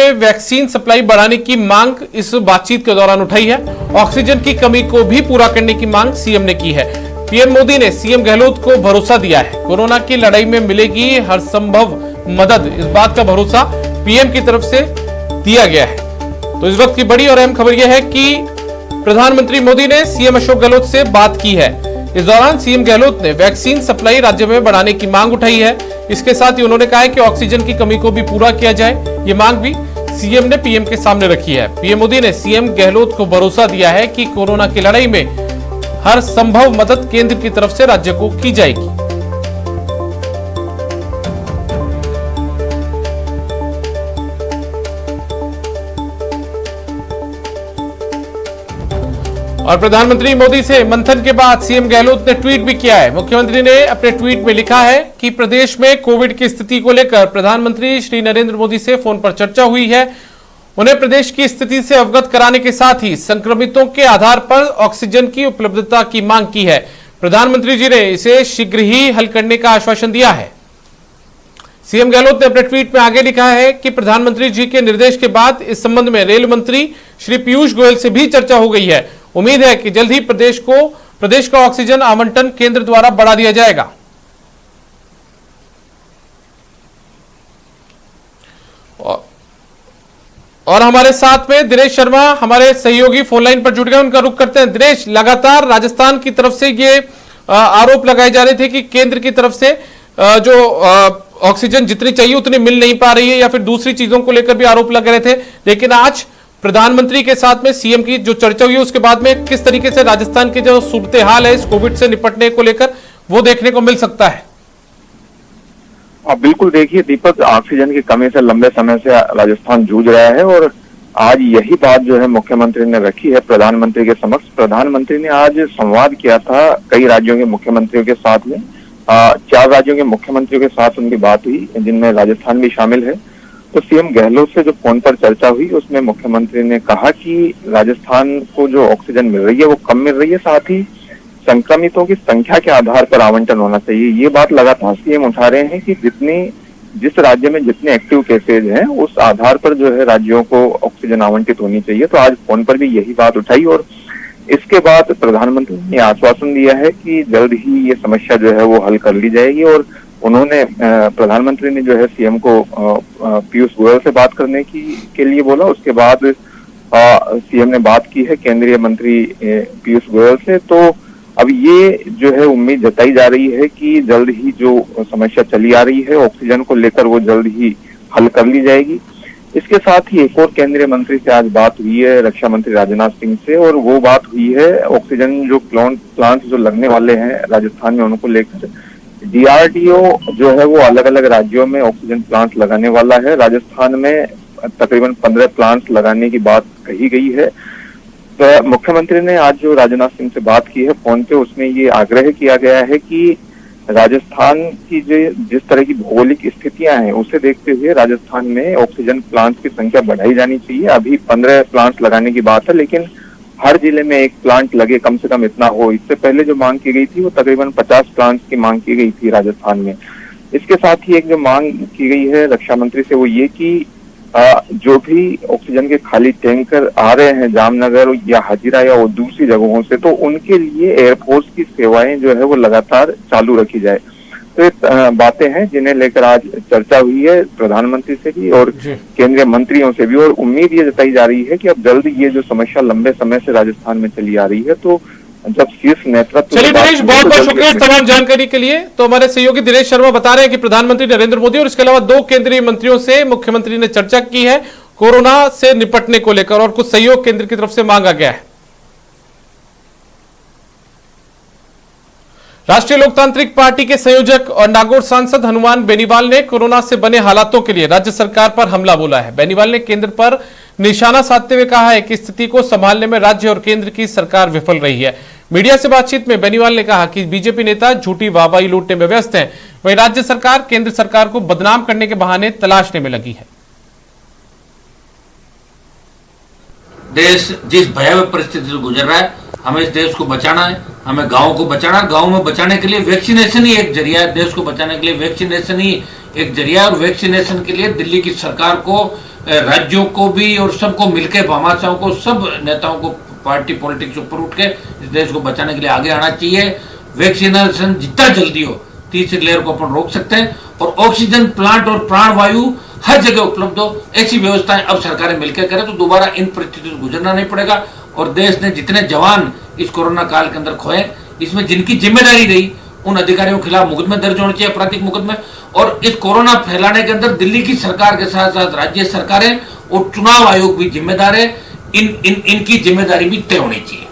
में vaccine supply बढ़ाने की मांग इस बातचीत के दौरान उठाई है। ऑक्सीजन की कमी को भी पूरा करने की मांग सीएम ने की है। पीएम मोदी ने सीएम गहलोत को भरोसा दिया है, कोरोना की लड़ाई में मिलेगी हर संभव मदद। इस बात का भरोसा पीएम की तरफ से दिया गया है। तो इस वक्त की बड़ी और अहम खबर यह है कि प्रधानमंत्री मोदी ने सीएम अशोक गहलोत से बात की है। इस दौरान सीएम गहलोत ने वैक्सीन सप्लाई राज्य में बढ़ाने की मांग उठाई है। इसके साथ ही उन्होंने कहा है कि ऑक्सीजन की कमी को भी पूरा किया जाए। ये मांग भी सीएम ने पीएम के सामने रखी है। पीएम मोदी ने सीएम गहलोत को भरोसा दिया है कि कोरोना की लड़ाई में हर संभव मदद केंद्र की तरफ से राज्य को की जाएगी। और प्रधानमंत्री मोदी से मंथन के बाद सीएम गहलोत ने ट्वीट भी किया है। मुख्यमंत्री ने अपने ट्वीट में लिखा है कि प्रदेश में कोविड की स्थिति को लेकर प्रधानमंत्री श्री नरेंद्र मोदी से फोन पर चर्चा हुई है। उन्हें प्रदेश की स्थिति से अवगत कराने के साथ ही संक्रमितों के आधार पर ऑक्सीजन की उपलब्धता की मांग की है। प्रधानमंत्री जी ने इसे शीघ्र ही हल करने का आश्वासन दिया है। सीएम गहलोत ने अपने ट्वीट में आगे लिखा है कि प्रधानमंत्री जी के निर्देश के बाद इस संबंध में रेल मंत्री श्री पीयूष गोयल से भी चर्चा हो गई है। उम्मीद है कि जल्द ही प्रदेश का ऑक्सीजन आवंटन केंद्र द्वारा बढ़ा दिया जाएगा। और हमारे साथ में दिनेश शर्मा हमारे सहयोगी फोन लाइन पर जुड़ गए, उनका रुख करते हैं। दिनेश, लगातार राजस्थान की तरफ से ये आरोप लगाए जा रहे थे कि केंद्र की तरफ से जो ऑक्सीजन जितनी चाहिए उतनी मिल नहीं पा रही है, या फिर दूसरी चीजों को लेकर भी आरोप लग रहे थे। लेकिन आज प्रधानमंत्री के साथ में सीएम की जो चर्चा हुई उसके बाद में किस तरीके से राजस्थान की जो सूरत हाल है इस कोविड से निपटने को लेकर वो देखने को मिल सकता है? बिल्कुल, देखिए दीपक, ऑक्सीजन की कमी से लंबे समय से राजस्थान जूझ रहा है और आज यही बात जो है मुख्यमंत्री ने रखी है प्रधानमंत्री के समक्ष। प्रधानमंत्री ने आज संवाद किया था कई राज्यों के मुख्यमंत्रियों के साथ में। 4 राज्यों के मुख्यमंत्रियों के साथ उनकी बात हुई, जिनमें राजस्थान भी शामिल है। तो सीएम गहलोत से जो फोन पर चर्चा हुई उसमें मुख्यमंत्री ने कहा कि राजस्थान को जो ऑक्सीजन मिल रही है वो कम मिल रही है, साथ ही संक्रमितों की संख्या के आधार पर आवंटन होना चाहिए। ये बात लगातार सीएम उठा रहे हैं कि जिस राज्य में जितने एक्टिव केसेज हैं उस आधार पर जो है राज्यों को ऑक्सीजन आवंटित होनी चाहिए। तो आज फोन पर भी यही बात उठाई और इसके बाद प्रधानमंत्री ने आश्वासन दिया है कि जल्द ही ये समस्या जो है वो हल कर ली जाएगी। और उन्होंने प्रधानमंत्री ने जो है सीएम को पीयूष गोयल से बात करने के लिए बोला। उसके बाद सीएम ने बात की है केंद्रीय मंत्री पीयूष गोयल से। तो अब ये जो है उम्मीद जताई जा रही है कि जल्द ही जो समस्या चली आ रही है ऑक्सीजन को लेकर वो जल्द ही हल कर ली जाएगी। इसके साथ ही एक और केंद्रीय मंत्री से आज बात हुई है, रक्षा मंत्री राजनाथ सिंह से, और वो बात हुई है ऑक्सीजन जो प्लांट जो लगने वाले हैं राजस्थान में उनको लेकर। डीआरडीओ जो है वो अलग अलग राज्यों में ऑक्सीजन प्लांट लगाने वाला है। राजस्थान में तकरीबन 15 प्लांट लगाने की बात कही गई है। तो मुख्यमंत्री ने आज जो राजनाथ सिंह से बात की है फोन पे, उसमें ये आग्रह किया गया है कि राजस्थान की जिस तरह की भौगोलिक स्थितियां हैं उसे देखते हुए राजस्थान में ऑक्सीजन प्लांट्स की संख्या बढ़ाई जानी चाहिए। अभी 15 प्लांट्स लगाने की बात है, लेकिन हर जिले में एक प्लांट लगे, कम से कम इतना हो। इससे पहले जो मांग की गई थी वो तकरीबन 50 प्लांट्स की मांग की गई थी राजस्थान में। इसके साथ ही एक जो मांग की गई है रक्षा मंत्री से वो ये कि जो भी ऑक्सीजन के खाली टैंकर आ रहे हैं जामनगर या हजीरा या और दूसरी जगहों से, तो उनके लिए एयरफोर्स की सेवाएं जो है वो लगातार चालू रखी जाए। तो ये बातें हैं जिन्हें लेकर आज चर्चा हुई है प्रधानमंत्री से भी और केंद्रीय मंत्रियों से भी। और उम्मीद ये जताई जा रही है कि अब जल्द ये जो समस्या लंबे समय से राजस्थान में चली आ रही है, तो जब शीर्ष नेतृत्व। चलिए दिनेश, बहुत बहुत शुक्रिया तमाम जानकारी के लिए। तो हमारे सहयोगी दिनेश शर्मा बता रहे हैं कि प्रधानमंत्री नरेंद्र मोदी और इसके अलावा 2 केंद्रीय मंत्रियों से मुख्यमंत्री ने चर्चा की है कोरोना से निपटने को लेकर और कुछ सहयोग केंद्र की तरफ से मांगा गया है। राष्ट्रीय लोकतांत्रिक पार्टी के संयोजक और नागौर सांसद हनुमान बेनीवाल ने कोरोना से बने हालातों के लिए राज्य सरकार पर हमला बोला है। बेनीवाल ने केंद्र पर निशाना साधते हुए कहा है कि स्थिति को संभालने में राज्य और केंद्र की सरकार विफल रही है। मीडिया से बातचीत में बेनीवाल ने कहा कि बीजेपी नेता झूठी वाहवाही लूटने में व्यस्त हैं, वहीं राज्य सरकार केंद्र सरकार को बदनाम करने के बहाने तलाशने में लगी है। देश जिस भयावह परिस्थिति से गुजर रहा है, हमें इस देश को बचाना है, हमें गांव को बचाना। गांव में बचाने के लिए वैक्सीनेशन ही एक जरिया है। देश को बचाने के लिए वैक्सीनेशन ही एक जरिया है और वैक्सीनेशन के लिए दिल्ली की सरकार को राज्यों को भी और सबको मिलकर, भामाशाहों को, सब नेताओं को पार्टी पॉलिटिक्स ऊपर उठ के इस देश को बचाने के लिए आगे आना चाहिए। वैक्सीनेशन जितना जल्दी हो, तीसरी लेयर को अपन रोक सकते हैं और ऑक्सीजन प्लांट और प्राणवायु हर जगह उपलब्ध हो, ऐसी व्यवस्थाएं अब सरकारें मिलकर करें तो दोबारा इन परिस्थितियों से गुजरना नहीं पड़ेगा। और देश ने जितने जवान इस कोरोना काल के अंदर खोए, इसमें जिनकी जिम्मेदारी रही, उन अधिकारियों के खिलाफ मुकदमे दर्ज होने चाहिए, आपराधिक मुकदमे। और इस कोरोना फैलाने के अंदर दिल्ली की सरकार के साथ साथ राज्य सरकारें और चुनाव आयोग भी जिम्मेदार है। इनकी जिम्मेदारी भी तय होनी चाहिए।